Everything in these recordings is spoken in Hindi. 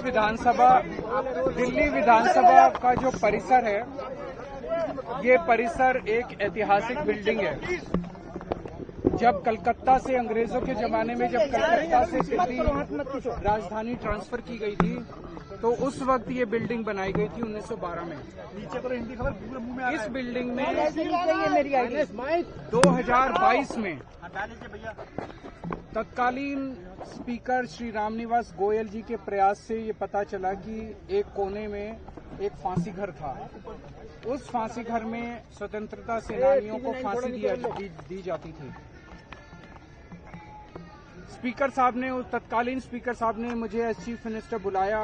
दिल्ली विधानसभा का जो परिसर है, ये परिसर एक ऐतिहासिक बिल्डिंग है। जब कलकत्ता से अंग्रेजों के जमाने में जब कलकत्ता से दिल्ली राजधानी ट्रांसफर की गई थी, तो उस वक्त ये बिल्डिंग बनाई गई थी 1912 में। इस बिल्डिंग में 2022 में तत्कालीन स्पीकर श्री रामनिवास गोयल जी के प्रयास से ये पता चला कि एक कोने में एक फांसी घर था। उस फांसी घर में स्वतंत्रता सेनानियों को फांसी दी जाती थी। स्पीकर साहब ने, तत्कालीन स्पीकर साहब ने मुझे एज चीफ मिनिस्टर बुलाया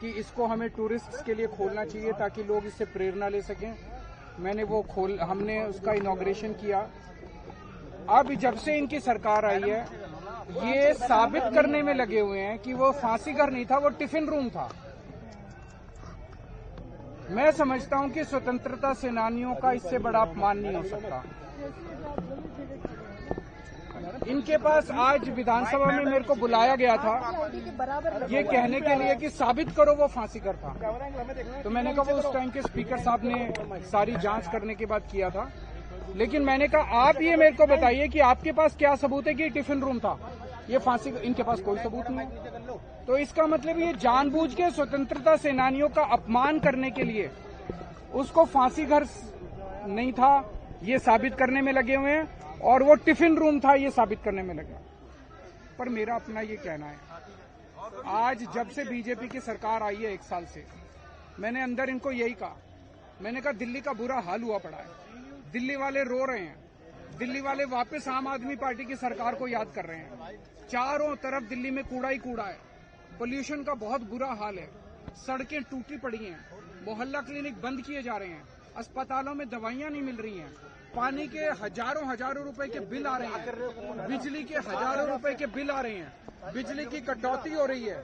कि इसको हमें टूरिस्ट्स के लिए खोलना चाहिए ताकि लोग इससे प्रेरणा ले सकें। हमने उसका इनॉग्रेशन किया। अब जब से इनकी सरकार आई है, ये साबित करने में लगे हुए हैं कि वो फांसी घर नहीं था, वो टिफिन रूम था। मैं समझता हूं कि स्वतंत्रता सेनानियों का इससे बड़ा अपमान नहीं हो सकता। इनके पास आज विधानसभा में मेरे को बुलाया गया था ये कहने के लिए कि साबित करो वो फांसी घर था। तो मैंने कहा वो उस टाइम के स्पीकर साहब ने सारी जांच करने के बाद किया था। लेकिन मैंने कहा आप ये मेरे को बताइए कि आपके पास क्या सबूत है कि टिफिन रूम था, ये फांसी। इनके पास कोई सबूत नहीं। तो इसका मतलब ये जानबूझ के स्वतंत्रता सेनानियों का अपमान करने के लिए उसको फांसी घर नहीं था ये साबित करने में लगे हुए हैं, और वो टिफिन रूम था ये साबित करने में लगे। पर मेरा अपना ये कहना है, आज जब से बीजेपी की सरकार आई है 1 साल से, मैंने अंदर इनको यही कहा। मैंने कहा दिल्ली का बुरा हाल हुआ पड़ा है, दिल्ली वाले रो रहे हैं, दिल्ली वाले वापस आम आदमी पार्टी की सरकार को याद कर रहे हैं। चारों तरफ दिल्ली में कूड़ा ही कूड़ा है, पोल्यूशन का बहुत बुरा हाल है, सड़कें टूटी पड़ी हैं, मोहल्ला क्लिनिक बंद किए जा रहे हैं, अस्पतालों में दवाइयां नहीं मिल रही हैं, पानी के हजारों रुपए के बिल आ रहे हैं, बिजली के हजारों रुपए के बिल आ रहे हैं, बिजली की कटौती हो रही है,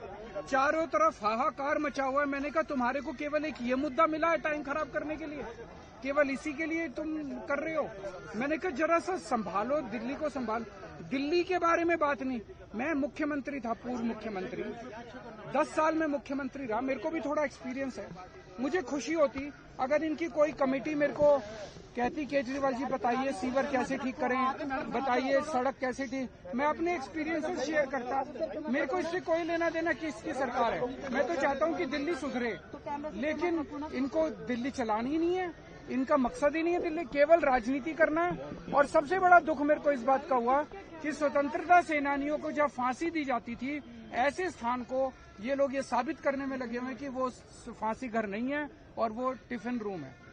चारों तरफ हाहाकार मचा हुआ है। मैंने कहा तुम्हारे को केवल एक ये मुद्दा मिला है टाइम खराब करने के लिए, केवल इसी के लिए तुम कर रहे हो। मैंने कहा जरा सा संभालो, दिल्ली को संभालो। दिल्ली के बारे में बात नहीं, मैं मुख्यमंत्री था, पूर्व मुख्यमंत्री, 10 साल में मुख्यमंत्री रहा, मेरे को भी थोड़ा एक्सपीरियंस है। मुझे खुशी होती अगर इनकी कोई कमेटी मेरे को कहती केजरीवाल जी बताइए सीवर कैसे ठीक करें, बताइए सड़क कैसे ठीक, मैं अपने एक्सपीरियंस से शेयर करता। मेरे को इससे कोई लेना देना किसकी सरकार है। मैं तो चाहता हूं कि दिल्ली सुधरे, लेकिन इनको दिल्ली चलानी ही नहीं है, इनका मकसद ही नहीं है दिल्ली, केवल राजनीति करना है। और सबसे बड़ा दुख मेरे को इस बात का हुआ कि स्वतंत्रता सेनानियों को जब फांसी दी जाती थी, ऐसे स्थान को ये लोग ये साबित करने में लगे हुए हैं कि वो फांसी घर नहीं है और वो टिफिन रूम है।